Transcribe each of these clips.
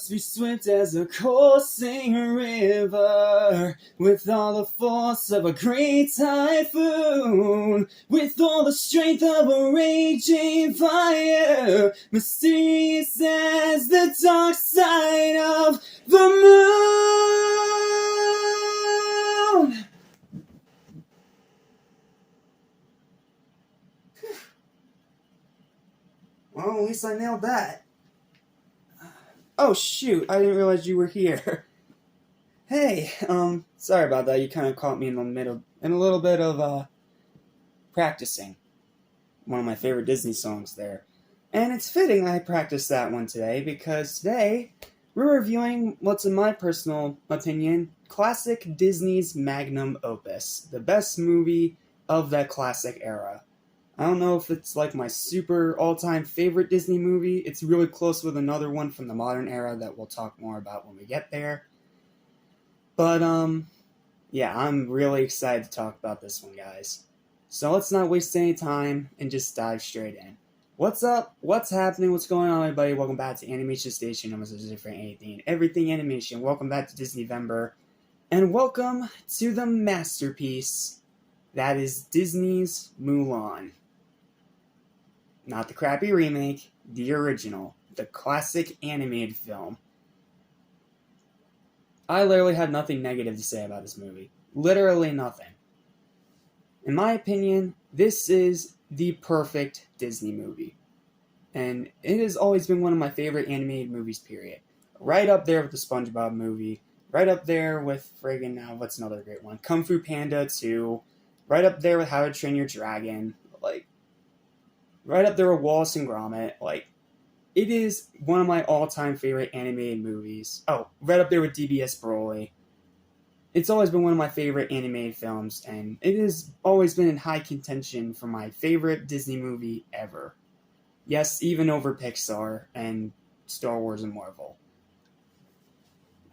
must be swift as a coursing river, with all the force of a great typhoon, with all the strength of a raging fire, mysterious as the dark side of the moon. Well, at least I nailed that. Oh shoot, I didn't realize you were here. Hey, sorry about that. You kind of caught me in the middle, in a little bit of, practicing one of my favorite Disney songs there. And it's fitting I practiced that one today, because today we're reviewing what's, in my personal opinion, classic Disney's magnum opus. The best movie of that classic era. I don't know if it's like my super all-time favorite Disney movie. It's really close with another one from the modern era that we'll talk more about when we get there. But, yeah, I'm really excited to talk about this one, guys. So let's not waste any time and just dive straight in. What's up? What's happening? What's going on, everybody? Welcome back to Animation Station, almost as different anything. Everything animation. Welcome back to Disney-Vember. And welcome to the masterpiece that is Disney's Mulan. Not the crappy remake, the original, the classic animated film. I literally have nothing negative to say about this movie. Literally nothing. In my opinion, this is the perfect Disney movie. And it has always been one of my favorite animated movies, period. Right up there with the SpongeBob movie. Right up there with friggin', what's another great one? Kung Fu Panda 2. Right up there with How to Train Your Dragon. Right up there with Wallace and Gromit. It is one of my all-time favorite animated movies. Oh, right up there with DBS Broly. It's always been one of my favorite animated films, and it has always been in high contention for my favorite Disney movie ever. Yes, even over Pixar and Star Wars and Marvel.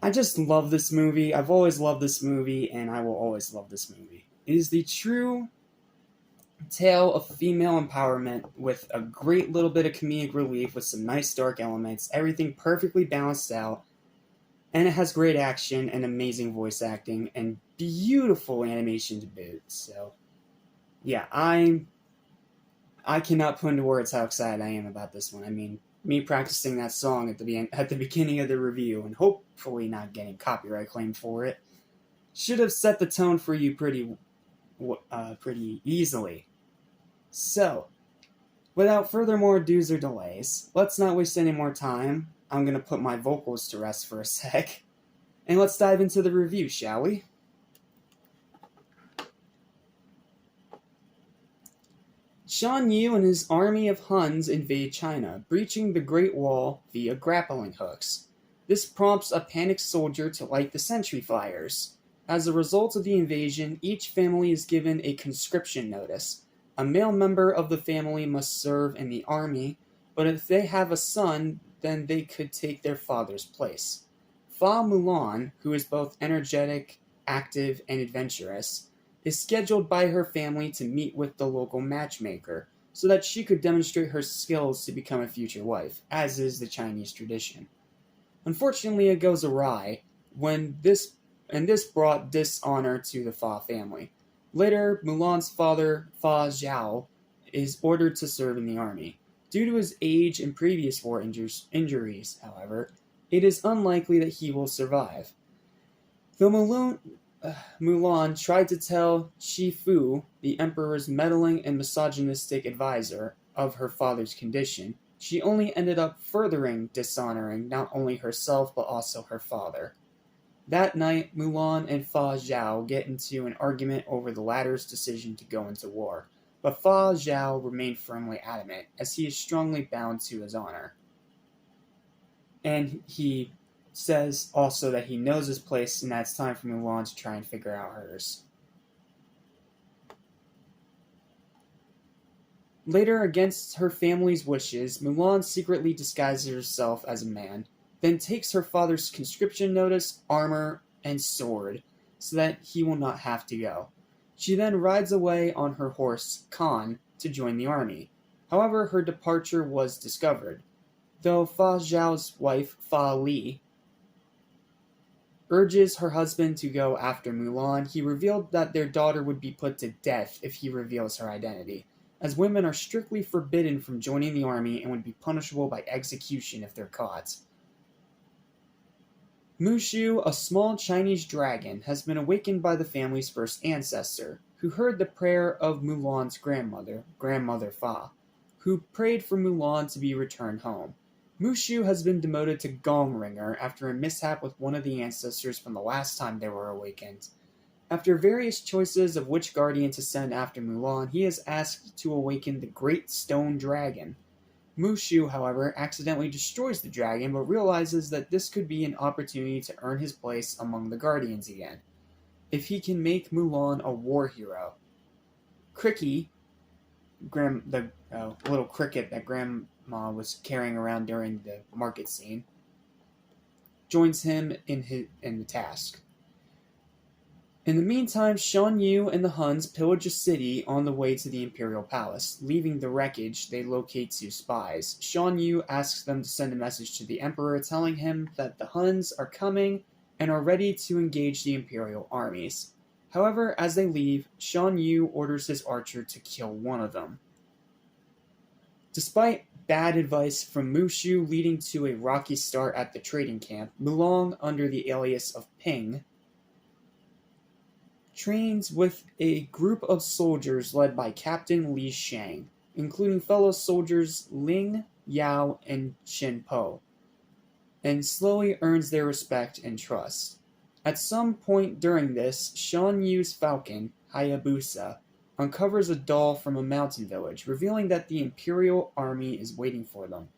I just love this movie. I've always loved this movie, and I will always love this movie. It is the true tale of female empowerment with a great little bit of comedic relief with some nice dark elements, everything perfectly balanced out, and it has great action and amazing voice acting and beautiful animation to boot. So, yeah, I cannot put into words how excited I am about this one. I mean, me practicing that song at the beginning of the review and hopefully not getting copyright claim for it should have set the tone for you pretty easily. So, without further more ados or delays, let's not waste any more time. I'm going to put my vocals to rest for a sec, and let's dive into the review, shall we? Shan Yu and his army of Huns invade China, breaching the Great Wall via grappling hooks. This prompts a panicked soldier to light the sentry fires. As a result of the invasion, each family is given a conscription notice. A male member of the family must serve in the army, but if they have a son, then they could take their father's place. Fa Mulan, who is both energetic, active, and adventurous, is scheduled by her family to meet with the local matchmaker, so that she could demonstrate her skills to become a future wife, as is the Chinese tradition. Unfortunately, it goes awry, this brought dishonor to the Fa family. Later, Mulan's father, Fa Zhao, is ordered to serve in the army. Due to his age and previous war injuries, however, it is unlikely that he will survive. Though Mulan tried to tell Shi Fu, the emperor's meddling and misogynistic advisor, of her father's condition, she only ended up furthering dishonoring not only herself but also her father. That night, Mulan and Fa Zhao get into an argument over the latter's decision to go into war, but Fa Zhao remained firmly adamant, as he is strongly bound to his honor. And he says also that he knows his place and that it's time for Mulan to try and figure out hers. Later, against her family's wishes, Mulan secretly disguises herself as a man, then takes her father's conscription notice, armor, and sword, so that he will not have to go. She then rides away on her horse, Khan, to join the army. However, her departure was discovered. Though Fa Zhao's wife, Fa Li, urges her husband to go after Mulan, he revealed that their daughter would be put to death if he reveals her identity, as women are strictly forbidden from joining the army and would be punishable by execution if they're caught. Mushu, a small Chinese dragon, has been awakened by the family's first ancestor, who heard the prayer of Mulan's grandmother, Grandmother Fa, who prayed for Mulan to be returned home. Mushu has been demoted to Gong Ringer after a mishap with one of the ancestors from the last time they were awakened. After various choices of which guardian to send after Mulan, he is asked to awaken the Great Stone Dragon. Mushu, however, accidentally destroys the dragon, but realizes that this could be an opportunity to earn his place among the guardians again, if he can make Mulan a war hero. Cricky, the little cricket that Grandma was carrying around during the market scene, joins him in the task. In the meantime, Shan Yu and the Huns pillage a city on the way to the Imperial Palace. Leaving the wreckage, they locate two spies. Shan Yu asks them to send a message to the Emperor telling him that the Huns are coming and are ready to engage the Imperial armies. However, as they leave, Shan Yu orders his archer to kill one of them. Despite bad advice from Mushu leading to a rocky start at the trading camp, Mulan, under the alias of Ping, trains with a group of soldiers led by Captain Li Shang, including fellow soldiers Ling, Yao, and Chen Po, and slowly earns their respect and trust. At some point during this, Shan Yu's falcon, Hayabusa, uncovers a doll from a mountain village, revealing that the Imperial army is waiting for them.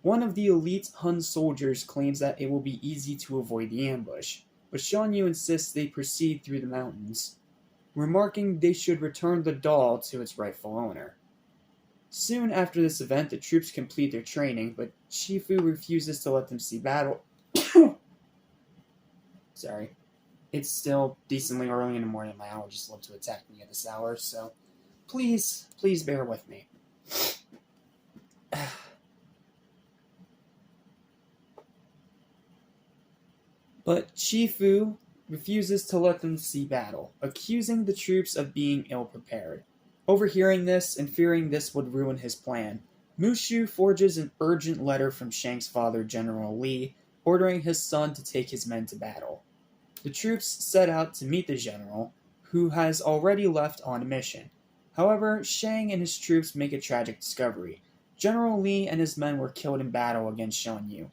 One of the elite Hun soldiers claims that it will be easy to avoid the ambush, but Shan Yu insists they proceed through the mountains, remarking they should return the doll to its rightful owner. Soon after this event, the troops complete their training, but Shifu refuses to let them see battle. Sorry. It's still decently early in the morning. My allergies love to attack me at this hour, so please bear with me. But Shifu refuses to let them see battle, accusing the troops of being ill-prepared. Overhearing this and fearing this would ruin his plan, Mushu forges an urgent letter from Shang's father, General Li, ordering his son to take his men to battle. The troops set out to meet the general, who has already left on a mission. However, Shang and his troops make a tragic discovery. General Li and his men were killed in battle against Shan Yu,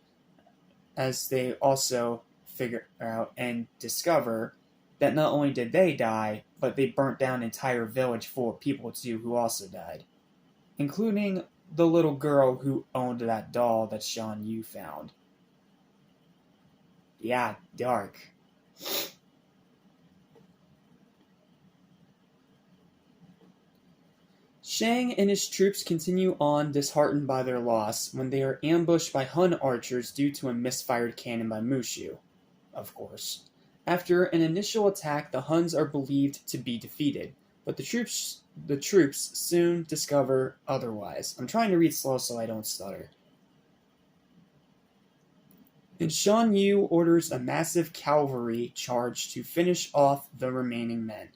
as they also figure out and discover that not only did they die, but they burnt down an entire village full of people too who also died, including the little girl who owned that doll that Shan Yu found. Yeah, dark. Shang and his troops continue on, disheartened by their loss, when they are ambushed by Hun archers due to a misfired cannon by Mushu, of course. After an initial attack, the Huns are believed to be defeated, but the troops soon discover otherwise. I'm trying to read slow so I don't stutter. And Shan Yu orders a massive cavalry charge to finish off the remaining men.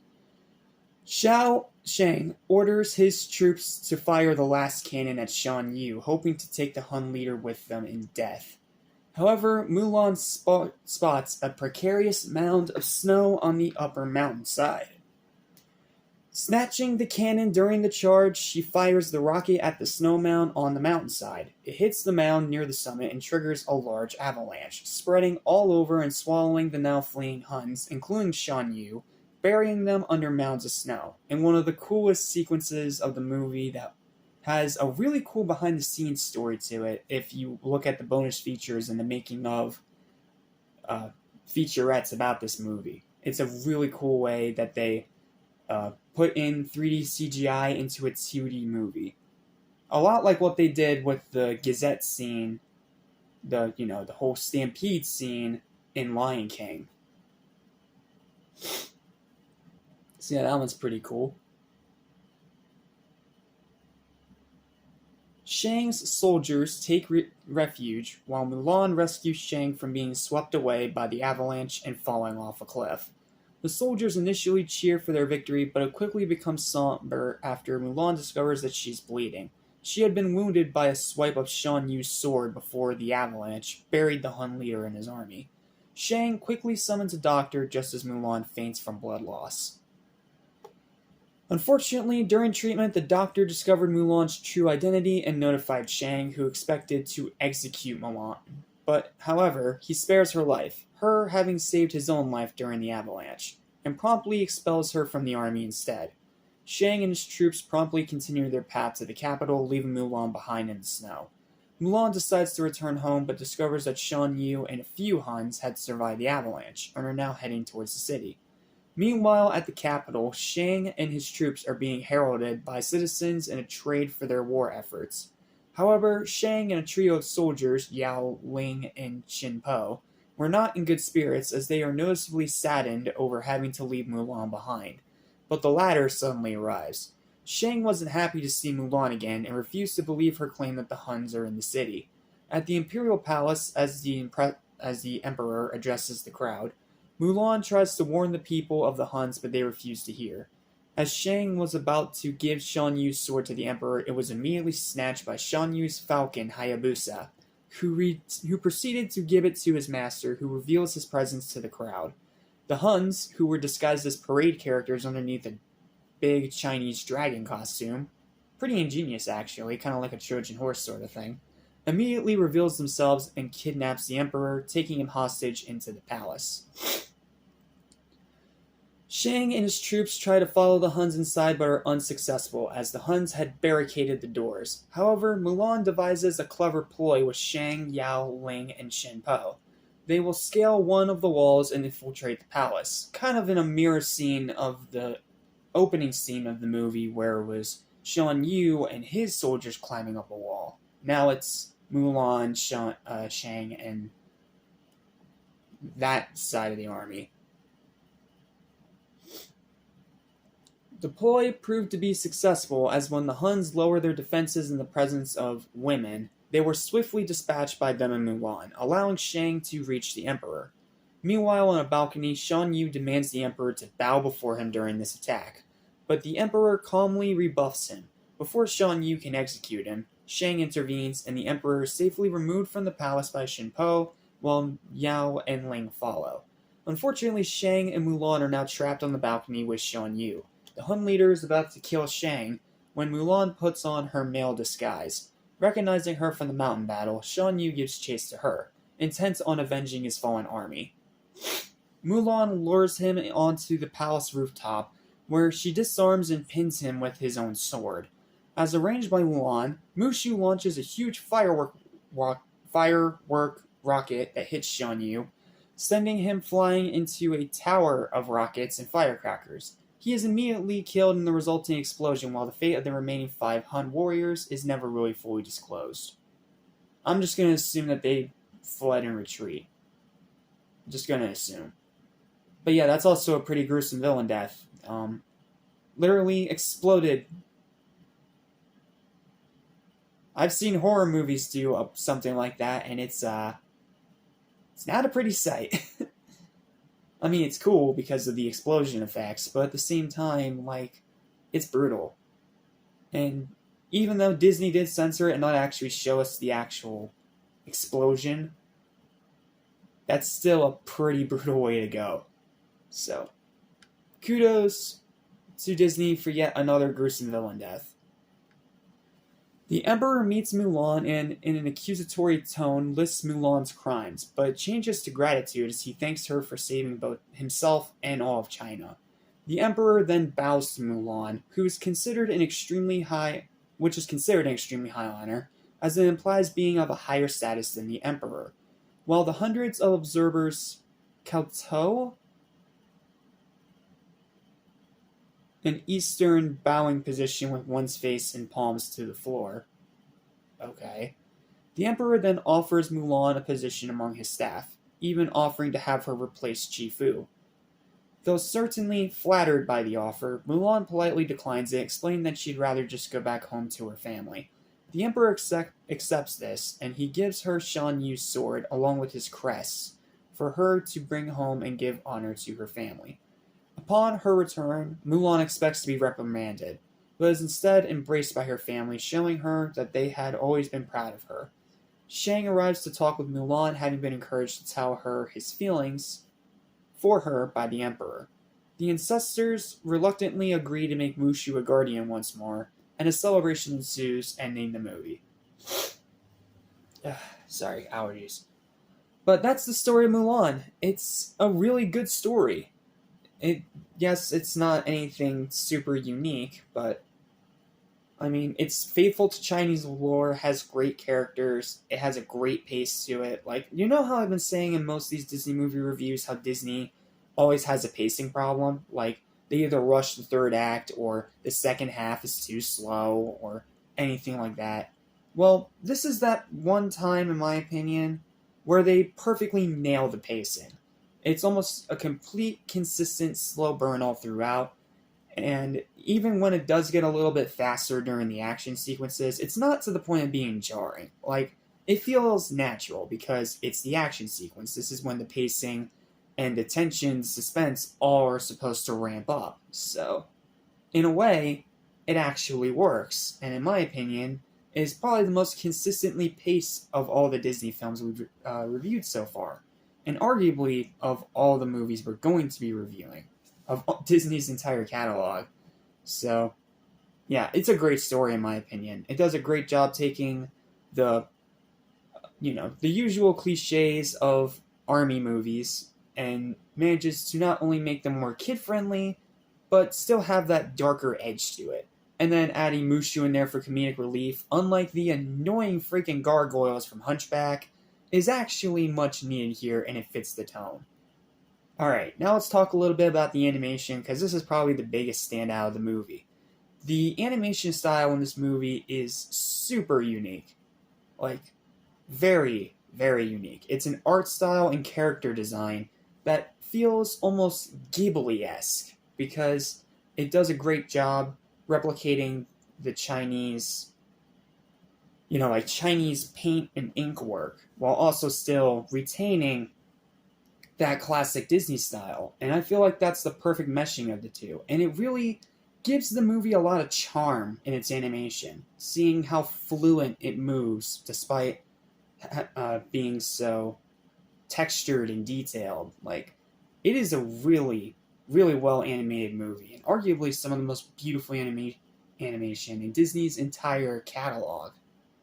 Shang orders his troops to fire the last cannon at Shan Yu, hoping to take the Hun leader with them in death. However, Mulan spots a precarious mound of snow on the upper mountainside. Snatching the cannon during the charge, she fires the rocket at the snow mound on the mountainside. It hits the mound near the summit and triggers a large avalanche, spreading all over and swallowing the now fleeing Huns, including Shan Yu, burying them under mounds of snow. In one of the coolest sequences of the movie that has a really cool behind-the-scenes story to it, if you look at the bonus features and the making of featurettes about this movie. It's a really cool way that they put in 3D CGI into a 2D movie. A lot like what they did with the Gazette scene, the whole stampede scene in Lion King. So yeah, that one's pretty cool. Shang's soldiers take refuge while Mulan rescues Shang from being swept away by the avalanche and falling off a cliff. The soldiers initially cheer for their victory, but it quickly becomes somber after Mulan discovers that she's bleeding. She had been wounded by a swipe of Shan Yu's sword before the avalanche buried the Hun leader and his army. Shang quickly summons a doctor just as Mulan faints from blood loss. Unfortunately, during treatment, the doctor discovered Mulan's true identity and notified Shang, who expected to execute Mulan. But, however, he spares her life, her having saved his own life during the avalanche, and promptly expels her from the army instead. Shang and his troops promptly continue their path to the capital, leaving Mulan behind in the snow. Mulan decides to return home, but discovers that Shan Yu and a few Huns had survived the avalanche, and are now heading towards the city. Meanwhile, at the capital, Shang and his troops are being heralded by citizens in a trade for their war efforts. However, Shang and a trio of soldiers, Yao, Ling, and Qin Po, were not in good spirits as they are noticeably saddened over having to leave Mulan behind. But the latter suddenly arrives. Shang wasn't happy to see Mulan again and refused to believe her claim that the Huns are in the city. At the Imperial Palace, as the Emperor addresses the crowd, Mulan tries to warn the people of the Huns, but they refuse to hear. As Shang was about to give Shan Yu's sword to the Emperor, it was immediately snatched by Shan Yu's falcon, Hayabusa, who proceeded to give it to his master, who reveals his presence to the crowd. The Huns, who were disguised as parade characters underneath a big Chinese dragon costume, pretty ingenious actually, kind of like a Trojan horse sort of thing, immediately reveals themselves and kidnaps the Emperor, taking him hostage into the palace. Shang and his troops try to follow the Huns inside but are unsuccessful, as the Huns had barricaded the doors. However, Mulan devises a clever ploy with Shang, Yao, Ling, and Qin Po. They will scale one of the walls and infiltrate the palace, kind of in a mirror scene of the opening scene of the movie where it was Shan Yu and his soldiers climbing up a wall. Now it's Mulan, Shang, and that side of the army. The ploy proved to be successful, as when the Huns lowered their defenses in the presence of women, they were swiftly dispatched by them and Mulan, allowing Shang to reach the Emperor. Meanwhile, on a balcony, Shan Yu demands the Emperor to bow before him during this attack, but the Emperor calmly rebuffs him. Before Shan Yu can execute him, Shang intervenes, and the Emperor is safely removed from the palace by Qin Po, while Yao and Ling follow. Unfortunately, Shang and Mulan are now trapped on the balcony with Shan Yu. The Hun leader is about to kill Shang when Mulan puts on her male disguise. Recognizing her from the mountain battle, Shan Yu gives chase to her, intent on avenging his fallen army. Mulan lures him onto the palace rooftop, where she disarms and pins him with his own sword. As arranged by Mulan, Mushu launches a huge firework rocket that hits Shan Yu, sending him flying into a tower of rockets and firecrackers. He is immediately killed in the resulting explosion, while the fate of the remaining 5 Hun warriors is never really fully disclosed. I'm just going to assume that they fled in retreat. Just going to assume. But yeah, that's also a pretty gruesome villain death. Literally exploded. I've seen horror movies do something like that, and it's not a pretty sight. I mean, it's cool because of the explosion effects, but at the same time, like, it's brutal. And even though Disney did censor it and not actually show us the actual explosion, that's still a pretty brutal way to go. So, kudos to Disney for yet another gruesome villain death. The Emperor meets Mulan and, in an accusatory tone, lists Mulan's crimes, but changes to gratitude as he thanks her for saving both himself and all of China. The Emperor then bows to Mulan, which is considered an extremely high honor, as it implies being of a higher status than the Emperor. While the hundreds of observers kowtow, an Eastern bowing position with one's face and palms to the floor. Okay. The Emperor then offers Mulan a position among his staff, even offering to have her replace Chi Fu. Though certainly flattered by the offer, Mulan politely declines it, explaining that she'd rather just go back home to her family. The Emperor accepts this, and he gives her Shan Yu's sword along with his crest for her to bring home and give honor to her family. Upon her return, Mulan expects to be reprimanded, but is instead embraced by her family, showing her that they had always been proud of her. Shang arrives to talk with Mulan, having been encouraged to tell her his feelings for her by the Emperor. The ancestors reluctantly agree to make Mushu a guardian once more, and a celebration ensues and name the movie. Sorry, allergies. But that's the story of Mulan. It's a really good story. Yes, it's not anything super unique, but I mean, it's faithful to Chinese lore, has great characters, it has a great pace to it. Like, you know how I've been saying in most of these Disney movie reviews how Disney always has a pacing problem? Like, they either rush the third act, or the second half is too slow, or anything like that. Well, this is that one time, in my opinion, where they perfectly nail the pacing. It's almost a complete, consistent, slow burn all throughout, and even when it does get a little bit faster during the action sequences, it's not to the point of being jarring. Like, it feels natural because it's the action sequence. This is when the pacing and the tension, suspense all are supposed to ramp up. So, in a way, it actually works, and in my opinion, is probably the most consistently paced of all the Disney films we've reviewed so far, and arguably of all the movies we're going to be reviewing, of Disney's entire catalog. So, yeah, it's a great story in my opinion. It does a great job taking the usual cliches of army movies and manages to not only make them more kid-friendly, but still have that darker edge to it. And then adding Mushu in there for comedic relief, unlike the annoying freaking gargoyles from Hunchback, is actually much needed here, and it fits the tone. Alright, now let's talk a little bit about the animation, because this is probably the biggest standout of the movie. The animation style in this movie is super unique. Like, very, very unique. It's an art style and character design that feels almost Ghibli-esque, because it does a great job replicating the Chinese, Chinese paint and ink work, while also still retaining that classic Disney style. And I feel like that's the perfect meshing of the two. And it really gives the movie a lot of charm in its animation, seeing how fluent it moves despite being so textured and detailed. Like, it is a really, really well animated movie, and arguably some of the most beautiful animation in Disney's entire catalog.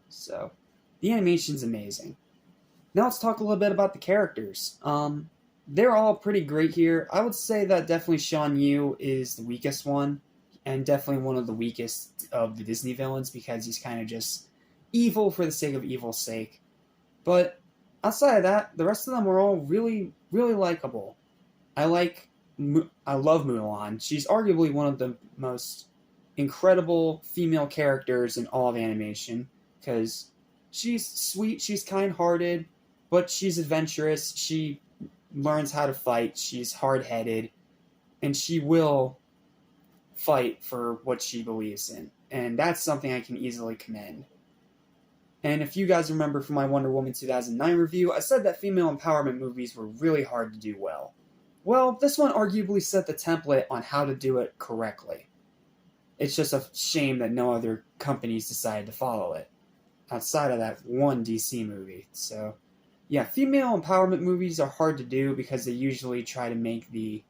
So, the animation's amazing. Now let's talk a little bit about the characters. They're all pretty great here. I would say that definitely Shan Yu is the weakest one, and definitely one of the weakest of the Disney villains, because he's kind of just evil for the sake of evil's sake. But outside of that, the rest of them are all really, really likable. I love Mulan. She's arguably one of the most incredible female characters in all of animation, because she's sweet, she's kind-hearted, but she's adventurous, she learns how to fight, she's hard-headed, and she will fight for what she believes in. And that's something I can easily commend. And if you guys remember from my Wonder Woman 2009 review, I said that female empowerment movies were really hard to do well. Well, this one arguably set the template on how to do it correctly. It's just a shame that no other companies decided to follow it, outside of that one DC movie. So, yeah, female empowerment movies are hard to do because they usually try to make the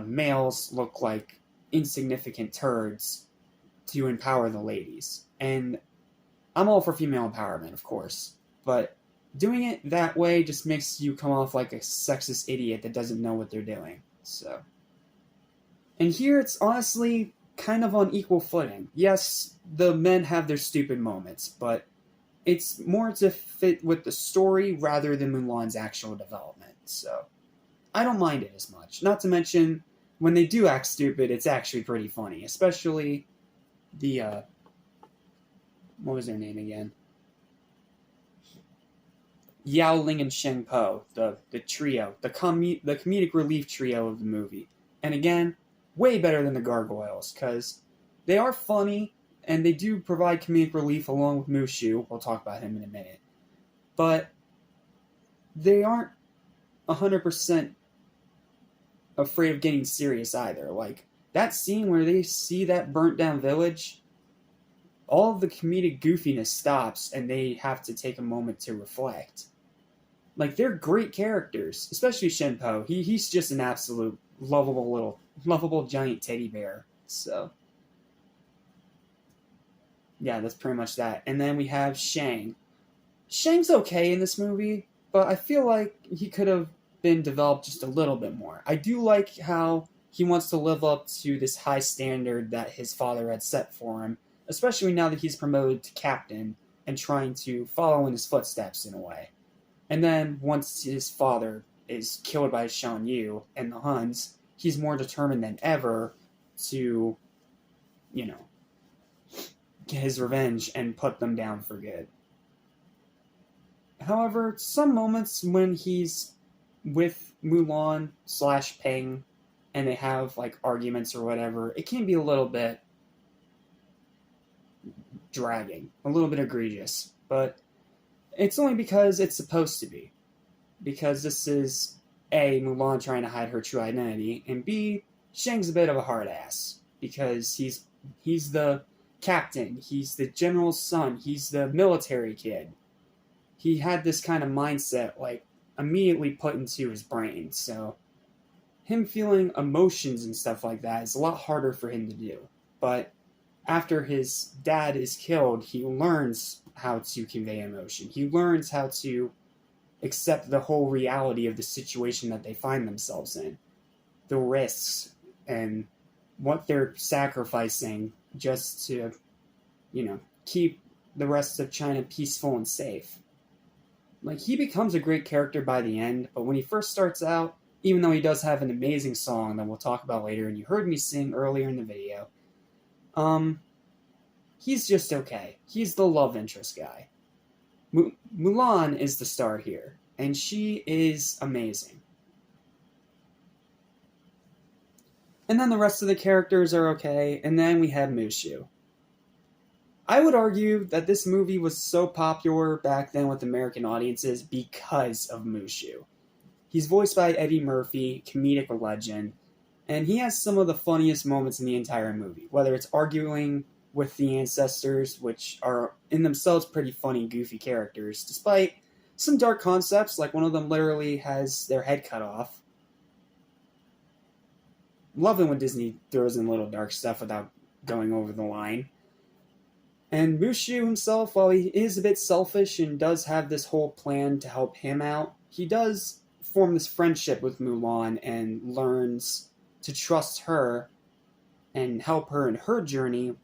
males look like insignificant turds to empower the ladies. And I'm all for female empowerment, of course, but doing it that way just makes you come off like a sexist idiot that doesn't know what they're doing. So, and here it's honestly kind of on equal footing. Yes, the men have their stupid moments, but it's more to fit with the story rather than Mulan's actual development. So, I don't mind it as much. Not to mention, when they do act stupid, it's actually pretty funny. Especially the, what was their name again? Yao Ling and Sheng Po, the trio, the comedic relief trio of the movie. And again, way better than the gargoyles, because they are funny, and they do provide comedic relief along with Mushu. We'll talk about him in a minute. But they aren't 100% afraid of getting serious either. Like, that scene where they see that burnt down village, all of the comedic goofiness stops and they have to take a moment to reflect. Like, they're great characters, especially Shenpo. He's just an absolute lovable giant teddy bear. So, yeah, that's pretty much that. And then we have Shang. Shang's okay in this movie, but I feel like he could have been developed just a little bit more. I do like how he wants to live up to this high standard that his father had set for him, especially now that he's promoted to captain and trying to follow in his footsteps in a way. And then once his father is killed by Shan Yu and the Huns, he's more determined than ever to, get his revenge and put them down for good. However, some moments when he's with Mulan / Peng and they have like arguments or whatever, it can be a little bit dragging, a little bit egregious, but it's only because it's supposed to be. Because this is A, Mulan trying to hide her true identity, and B, Shang's a bit of a hard ass. Because he's the captain, he's the general's son, he's the military kid. He had this kind of mindset, like, immediately put into his brain, so him feeling emotions and stuff like that is a lot harder for him to do. But after his dad is killed, he learns how to convey emotion. He learns how to accept the whole reality of the situation that they find themselves in. The risks and what they're sacrificing just to, keep the rest of China peaceful and safe. Like, he becomes a great character by the end, but when he first starts out, even though he does have an amazing song that we'll talk about later, and you heard me sing earlier in the video, he's just okay. He's the love interest guy. Mulan is the star here, and she is amazing. And then the rest of the characters are okay, and then we have Mushu. I would argue that this movie was so popular back then with American audiences because of Mushu. He's voiced by Eddie Murphy, comedic legend, and he has some of the funniest moments in the entire movie, whether it's arguing with the ancestors, which are in themselves pretty funny, goofy characters, despite some dark concepts, like one of them literally has their head cut off. Loving when Disney throws in little dark stuff without going over the line. And Mushu himself, while he is a bit selfish and does have this whole plan to help him out, he does form this friendship with Mulan and learns to trust her and help her in her journey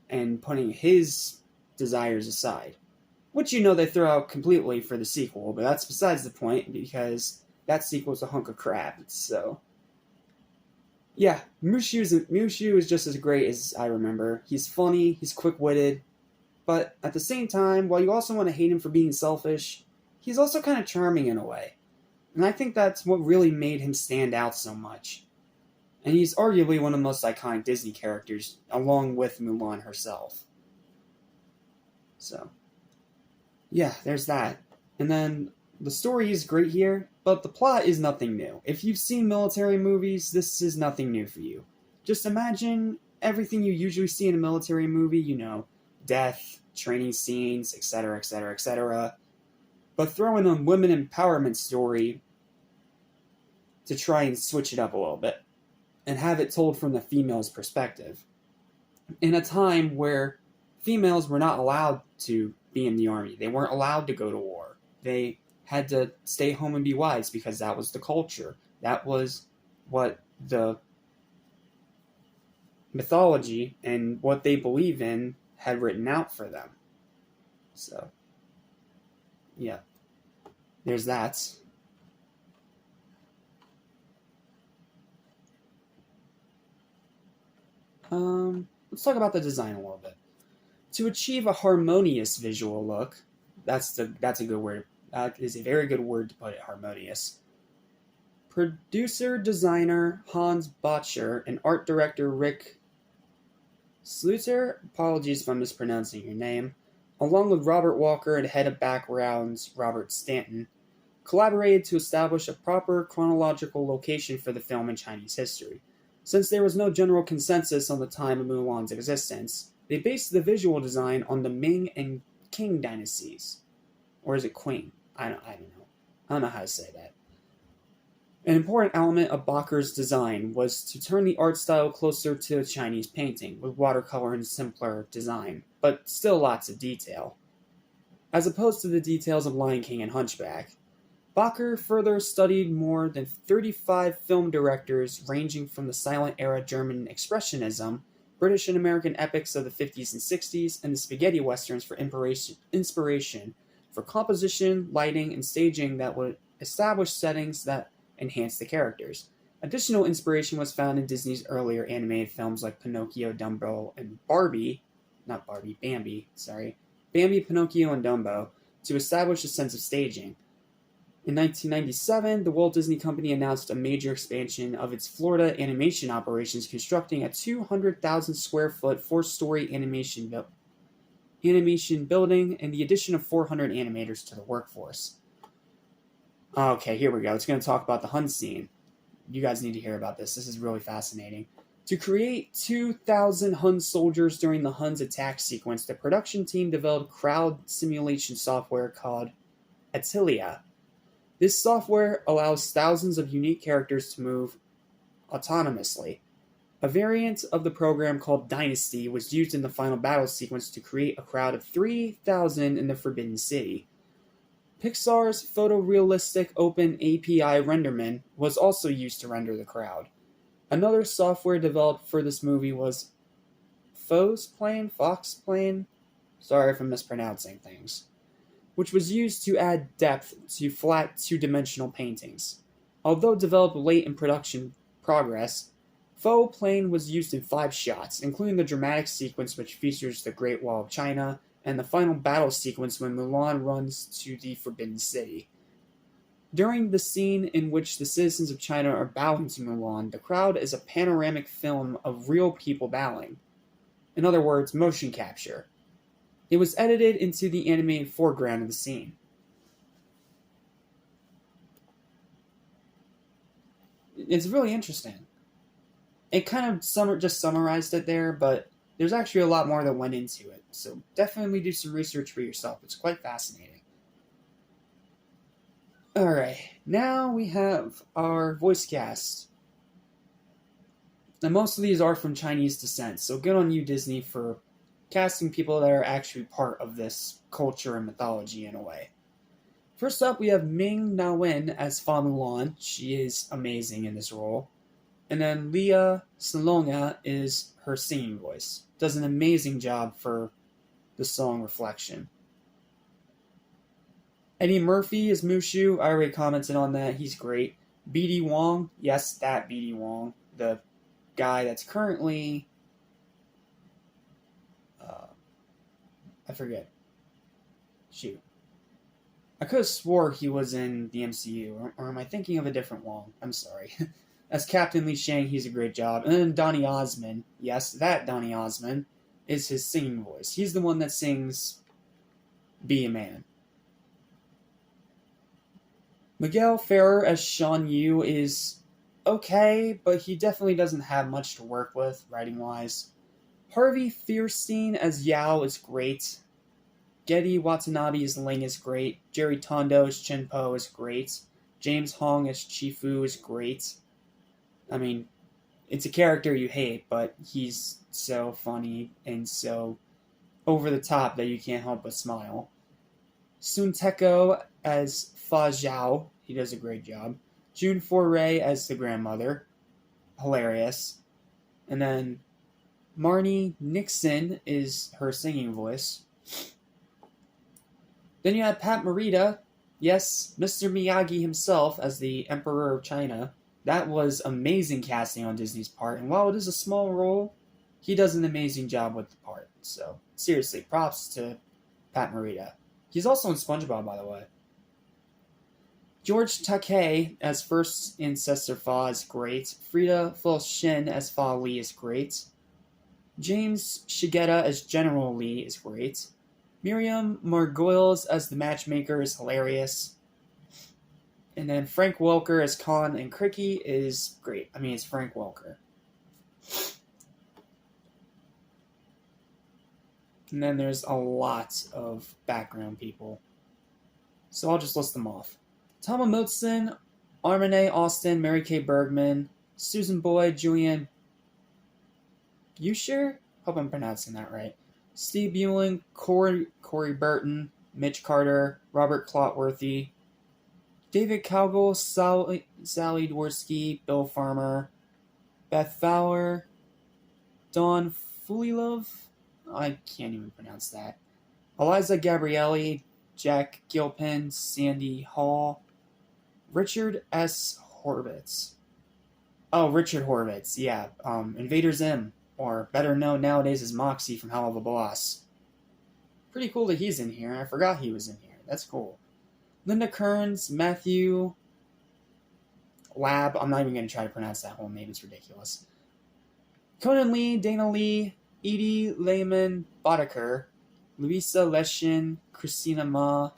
and putting his desires aside. Which they throw out completely for the sequel, but that's besides the point because that sequel's a hunk of crap, so... Yeah, Mushu is just as great as I remember. He's funny, he's quick-witted, but at the same time, while you also want to hate him for being selfish, he's also kind of charming in a way. And I think that's what really made him stand out so much. And he's arguably one of the most iconic Disney characters, along with Mulan herself. So, yeah, there's that. And then, the story is great here, but the plot is nothing new. If you've seen military movies, this is nothing new for you. Just imagine everything you usually see in a military movie, death, training scenes, etc., etc., etc., but throw in a women empowerment story to try and switch it up a little bit, and have it told from the female's perspective. In a time where females were not allowed to be in the army. They weren't allowed to go to war. They had to stay home and be wives because that was the culture. That was what the mythology and what they believe in had written out for them. So, yeah. There's that. Let's talk about the design a little bit. To achieve a harmonious visual look, that's a good word. That is a very good word to put it, harmonious. Producer-designer Hans Bottcher and art director Rick Sluter, apologies if I'm mispronouncing your name, along with Robert Walker and head of backgrounds Robert Stanton, collaborated to establish a proper chronological location for the film in Chinese history. Since there was no general consensus on the time of Mulan's existence, they based the visual design on the Ming and Qing dynasties. Or is it Qing? I don't know. I don't know how to say that. An important element of Bakker's design was to turn the art style closer to a Chinese painting, with watercolor and simpler design, but still lots of detail. As opposed to the details of Lion King and Hunchback, Bakker further studied more than 35 film directors ranging from the silent era German Expressionism, British and American epics of the 50s and 60s, and the spaghetti westerns for inspiration for composition, lighting, and staging that would establish settings that enhance the characters. Additional inspiration was found in Disney's earlier animated films like Pinocchio, Dumbo, and Bambi, Pinocchio, and Dumbo, to establish a sense of staging. In 1997, the Walt Disney Company announced a major expansion of its Florida animation operations, constructing a 200,000 square foot, four-story animation building and the addition of 400 animators to the workforce. Okay, here we go. It's going to talk about the Hun scene. You guys need to hear about this. This is really fascinating. To create 2,000 Hun soldiers during the Hun's attack sequence, the production team developed crowd simulation software called Attilia. This software allows thousands of unique characters to move autonomously. A variant of the program called Dynasty was used in the final battle sequence to create a crowd of 3,000 in the Forbidden City. Pixar's photorealistic open API renderman was also used to render the crowd. Another software developed for this movie was Foxplane, sorry if I'm mispronouncing things, which was used to add depth to flat two-dimensional paintings. Although developed late in production progress, Faux Plane was used in 5 shots, including the dramatic sequence which features the Great Wall of China and the final battle sequence when Mulan runs to the Forbidden City. During the scene in which the citizens of China are bowing to Mulan, the crowd is a panoramic film of real people bowing. In other words, motion capture. It was edited into the animated foreground of the scene. It's really interesting. It kind of just summarized it there, but there's actually a lot more that went into it, so definitely do some research for yourself. It's quite fascinating. Alright, now we have our voice cast. Now, most of these are from Chinese descent, so good on you, Disney, for casting people that are actually part of this culture and mythology in a way. First up, we have Ming Na Wen as Fa Mulan. She is amazing in this role. And then Leah Salonga is her singing voice. Does an amazing job for the song Reflection. Eddie Murphy is Mushu. I already commented on that. He's great. BD Wong. Yes, that BD Wong. The guy that's currently... I forget. Shoot. I could have swore he was in the MCU. Or am I thinking of a different Wong? I'm sorry. As Captain Li Shang, he's a great job. And then Donny Osmond. Yes, that Donny Osmond is his singing voice. He's the one that sings Be a Man. Miguel Ferrer as Shan Yu is okay, but he definitely doesn't have much to work with, writing-wise. Harvey Fierstein as Yao is great. Getty Watanabe as Ling is great. Jerry Tondo as Chen Po is great. James Hong as Chifu is great. I mean, it's a character you hate, but he's so funny and so over the top that you can't help but smile. Sun Teko as Fa Zhao, he does a great job. June Foray as the grandmother, hilarious. And then Marnie Nixon is her singing voice. Then you have Pat Morita, yes, Mr. Miyagi himself as the Emperor of China. That was amazing casting on Disney's part, and while it is a small role, he does an amazing job with the part. So, seriously, props to Pat Morita. He's also in SpongeBob, by the way. George Takei as First Ancestor Fa is great. Frida Fulshin as Fa Li is great. James Shigeta as General Lee is great. Miriam Margolyes as the matchmaker is hilarious. And then Frank Welker as Khan and Cricky is great. I mean, it's Frank Welker. And then there's a lot of background people. So I'll just list them off. Tama Motson, Armene Austin, Mary Kay Bergman, Susan Boyd, Julianne Buescher? Hope I'm pronouncing that right. Steve Bueling, Corey Burton, Mitch Carter, Robert Clotworthy, David Cowgill, Sally Dworsky, Bill Farmer, Beth Fowler, Don Fulilov, I can't even pronounce that, Eliza Gabrielli, Jack Gilpin, Sandy Hall, Richard S. Horvitz. Oh, Richard Horvitz, yeah. Invader Zim, or better known nowadays as Moxie from Hell of a Boss. Pretty cool that he's in here. I forgot he was in here. That's cool. Linda Kearns, Matthew Lab. I'm not even going to try to pronounce that whole name. It's ridiculous. Conan Lee, Dana Lee, Edie Lehman Boddicker, Louisa Leshin, Christina Ma,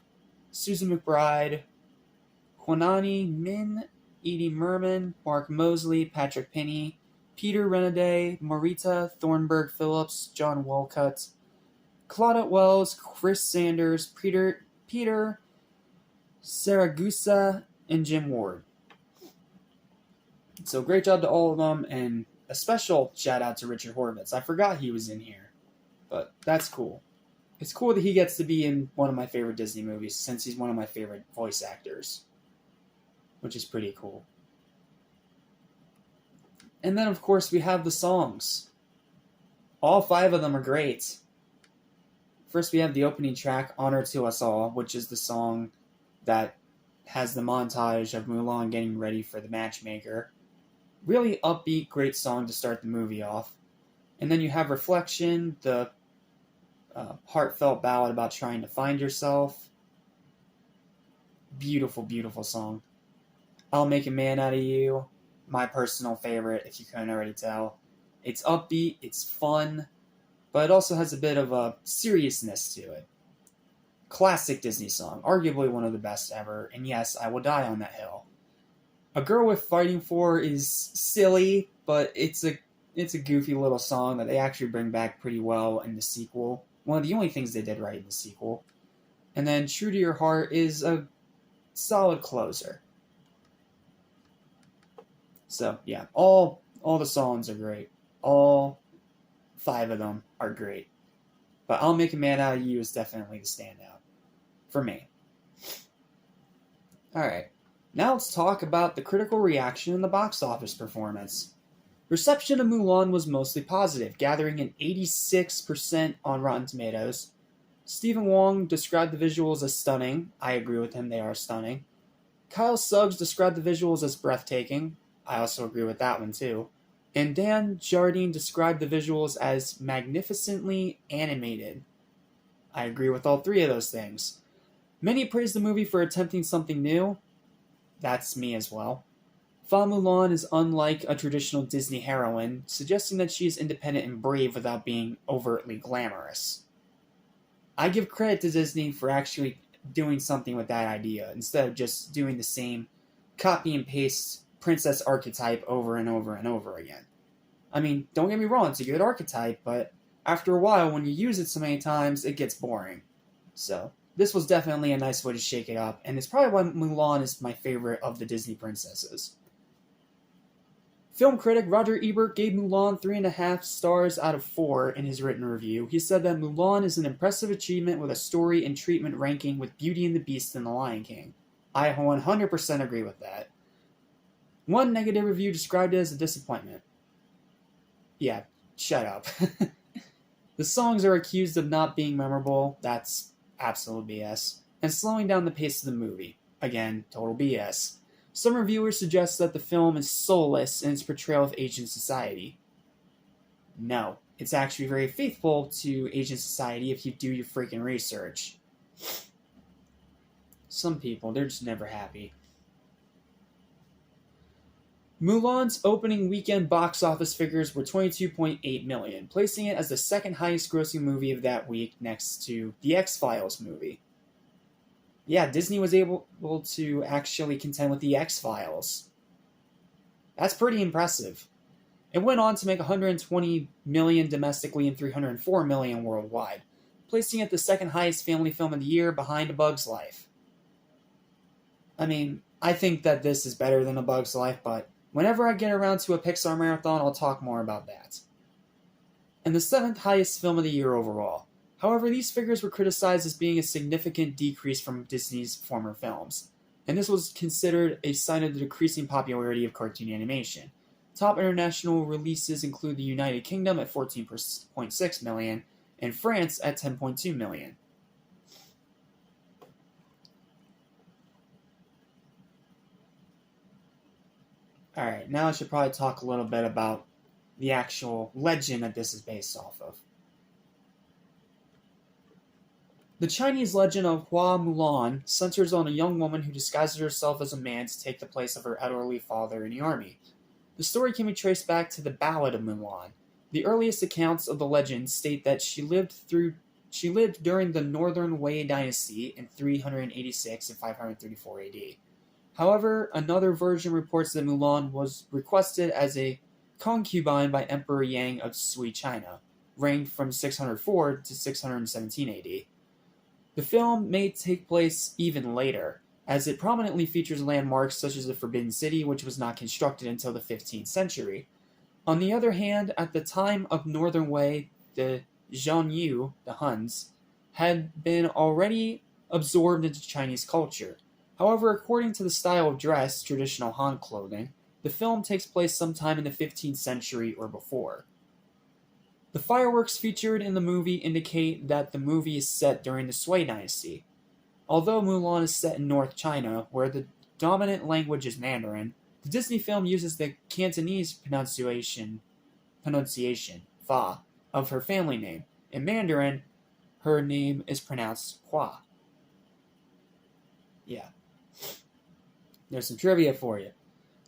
Susan McBride, Juanani Min, Edie Merman, Mark Mosley, Patrick Penny, Peter Renaday, Marita Thornburg Phillips, John Wolcott, Claudette Wells, Chris Sanders, Peter Saragusa, and Jim Ward. So great job to all of them, and a special shout out to Richard Horvitz. I forgot he was in here, but that's cool. It's cool that he gets to be in one of my favorite Disney movies, since he's one of my favorite voice actors, which is pretty cool. And then, of course, we have the songs. All 5 of them are great. First, we have the opening track, Honor to Us All, which is the song that has the montage of Mulan getting ready for the matchmaker. Really upbeat, great song to start the movie off. And then you have Reflection, the heartfelt ballad about trying to find yourself. Beautiful, beautiful song. I'll Make a Man Out of You, my personal favorite, if you couldn't already tell. It's upbeat, it's fun, but it also has a bit of a seriousness to it. Classic Disney song, arguably one of the best ever, and yes, I will die on that hill. A Girl Worth Fighting For is silly, but it's a goofy little song that they actually bring back pretty well in the sequel. One of the only things they did right in the sequel. And then True to Your Heart is a solid closer. So, yeah, all the songs are great. All 5 of them are great. But I'll Make a Man Out of You is definitely the standout. For me. Alright, now let's talk about the critical reaction and the box office performance. Reception of Mulan was mostly positive, gathering an 86% on Rotten Tomatoes. Stephen Wong described the visuals as stunning. I agree with him, they are stunning. Kyle Suggs described the visuals as breathtaking. I also agree with that one too. And Dan Jardine described the visuals as magnificently animated. I agree with all 3 of those things. Many praised the movie for attempting something new. That's me as well. Fa Mulan is unlike a traditional Disney heroine, suggesting that she is independent and brave without being overtly glamorous. I give credit to Disney for actually doing something with that idea, instead of just doing the same copy and paste princess archetype over and over and over again. I mean, don't get me wrong, it's a good archetype, but after a while, when you use it so many times, it gets boring. So, this was definitely a nice way to shake it up, and it's probably why Mulan is my favorite of the Disney princesses. Film critic Roger Ebert gave Mulan 3.5 stars out of 4 in his written review. He said that Mulan is an impressive achievement with a story and treatment ranking with Beauty and the Beast and The Lion King. I 100% agree with that. One negative review described it as a disappointment. Yeah, shut up. The songs are accused of not being memorable. That's absolute BS. And slowing down the pace of the movie. Again, total BS. Some reviewers suggest that the film is soulless in its portrayal of Asian society. No, it's actually very faithful to Asian society if you do your freaking research. Some people, they're just never happy. Mulan's opening weekend box office figures were 22.8 million, placing it as the second highest grossing movie of that week next to the X-Files movie. Yeah, Disney was able to actually contend with the X-Files. That's pretty impressive. It went on to make 120 million domestically and 304 million worldwide, placing it the second highest family film of the year behind A Bug's Life. I mean, I think that this is better than A Bug's Life, but whenever I get around to a Pixar marathon, I'll talk more about that. And the seventh highest film of the year overall. However, these figures were criticized as being a significant decrease from Disney's former films, and this was considered a sign of the decreasing popularity of cartoon animation. Top international releases include the United Kingdom at 14.6 million and France at 10.2 million. Alright, now I should probably talk a little bit about the actual legend that this is based off of. The Chinese legend of Hua Mulan centers on a young woman who disguises herself as a man to take the place of her elderly father in the army. The story can be traced back to the Ballad of Mulan. The earliest accounts of the legend state that she lived during the Northern Wei dynasty in 386 and 534 AD. However, another version reports that Mulan was requested as a concubine by Emperor Yang of Sui China, reigned from 604 to 617 AD. The film may take place even later, as it prominently features landmarks such as the Forbidden City, which was not constructed until the 15th century. On the other hand, at the time of Northern Wei, the Zhongyu, the Huns, had been already absorbed into Chinese culture. However, according to the style of dress, traditional Han clothing, the film takes place sometime in the 15th century or before. The fireworks featured in the movie indicate that the movie is set during the Sui dynasty. Although Mulan is set in North China, where the dominant language is Mandarin, the Disney film uses the Cantonese pronunciation, Fa, of her family name. In Mandarin, her name is pronounced Hua. Yeah. There's some trivia for you.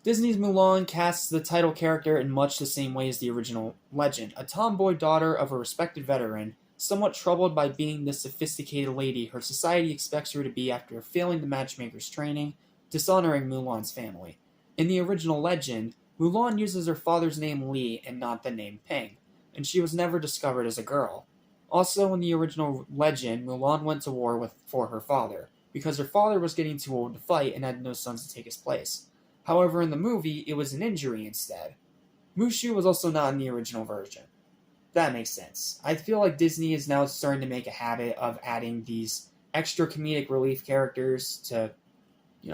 Disney's Mulan casts the title character in much the same way as the original legend, a tomboy daughter of a respected veteran, somewhat troubled by being the sophisticated lady her society expects her to be after failing the matchmaker's training, dishonoring Mulan's family. In the original legend, Mulan uses her father's name Li and not the name Ping, and she was never discovered as a girl. Also, in the original legend, Mulan went to war for her father, because her father was getting too old to fight and had no sons to take his place. However, in the movie, it was an injury instead. Mushu was also not in the original version. That makes sense. I feel like Disney is now starting to make a habit of adding these extra comedic relief characters to,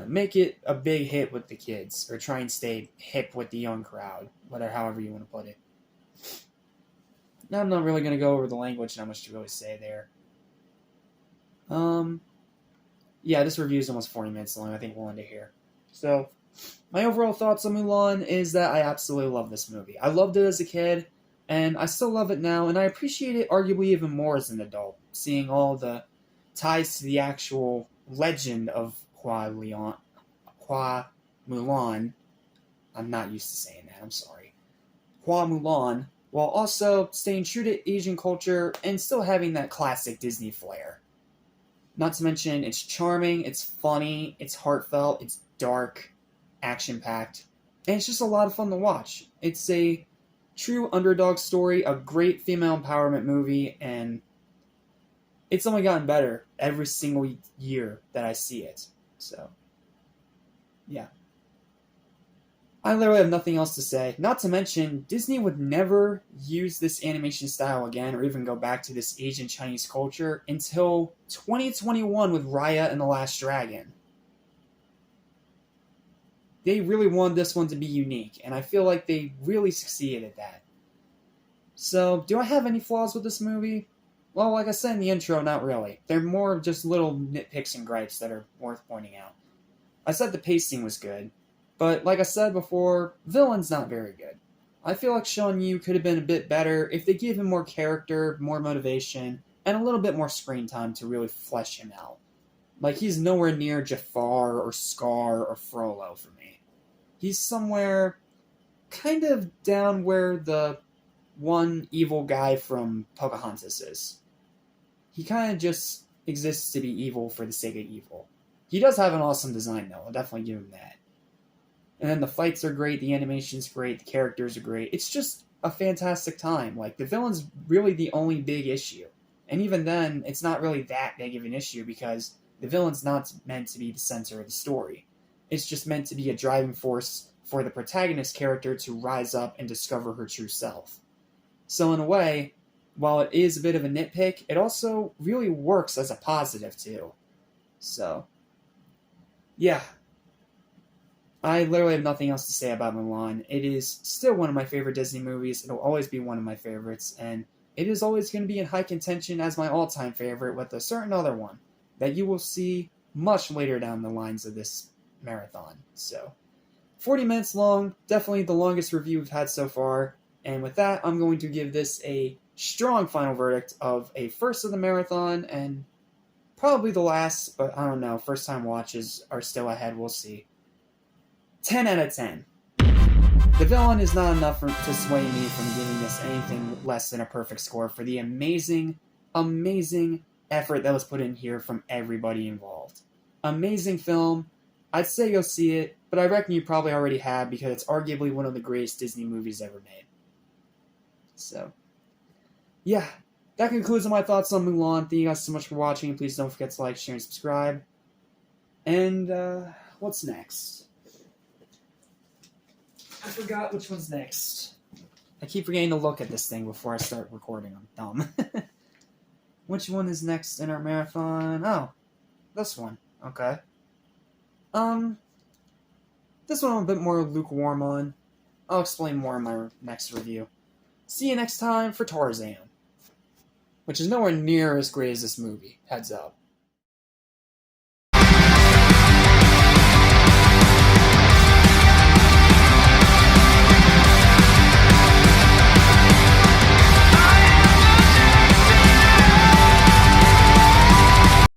make it a big hit with the kids, or try and stay hip with the young crowd, however you want to put it. Now I'm not really going to go over the language, not much to really say there. Yeah, this review is almost 40 minutes long. I think we'll end it here. So, my overall thoughts on Mulan is that I absolutely love this movie. I loved it as a kid, and I still love it now, and I appreciate it arguably even more as an adult, seeing all the ties to the actual legend of Hua Mulan. I'm not used to saying that, I'm sorry. Hua Mulan, while also staying true to Asian culture and still having that classic Disney flair. Not to mention, it's charming, it's funny, it's heartfelt, it's dark, action-packed, and it's just a lot of fun to watch. It's a true underdog story, a great female empowerment movie, and it's only gotten better every single year that I see it. So, yeah. I literally have nothing else to say. Not to mention, Disney would never use this animation style again or even go back to this Asian Chinese culture until 2021 with Raya and the Last Dragon. They really wanted this one to be unique, and I feel like they really succeeded at that. So, do I have any flaws with this movie? Well, like I said in the intro, not really. They're more just little nitpicks and gripes that are worth pointing out. I said the pacing was good. But, like I said before, villain's not very good. I feel like Sean Yu could have been a bit better if they gave him more character, more motivation, and a little bit more screen time to really flesh him out. Like, he's nowhere near Jafar or Scar or Frollo for me. He's somewhere kind of down where the one evil guy from Pocahontas is. He kind of just exists to be evil for the sake of evil. He does have an awesome design, though. I'll definitely give him that. And then the fights are great, the animation's great, the characters are great. It's just a fantastic time. Like, the villain's really the only big issue. And even then, it's not really that big of an issue because the villain's not meant to be the center of the story. It's just meant to be a driving force for the protagonist character to rise up and discover her true self. So in a way, while it is a bit of a nitpick, it also really works as a positive too. So, yeah. I literally have nothing else to say about Mulan. It is still one of my favorite Disney movies. It'll always be one of my favorites, and it is always going to be in high contention as my all-time favorite with a certain other one that you will see much later down the lines of this marathon. So, 40 minutes long, definitely the longest review we've had so far, and with that, I'm going to give this a strong final verdict of a first of the marathon, and probably the last, but I don't know, first-time watches are still ahead, we'll see. 10 out of 10. The villain is not enough to sway me from giving this anything less than a perfect score for the amazing, amazing effort that was put in here from everybody involved. Amazing film. I'd say go see it, but I reckon you probably already have because it's arguably one of the greatest Disney movies ever made. So, yeah, that concludes my thoughts on Mulan. Thank you guys so much for watching. Please don't forget to like, share, and subscribe. And, what's next? I forgot which one's next. I keep forgetting to look at this thing before I start recording. I'm dumb. Which one is next in our marathon? Oh, this one. Okay. This one I'm a bit more lukewarm on. I'll explain more in my next review. See you next time for Tarzan. Which is nowhere near as great as this movie. Heads up.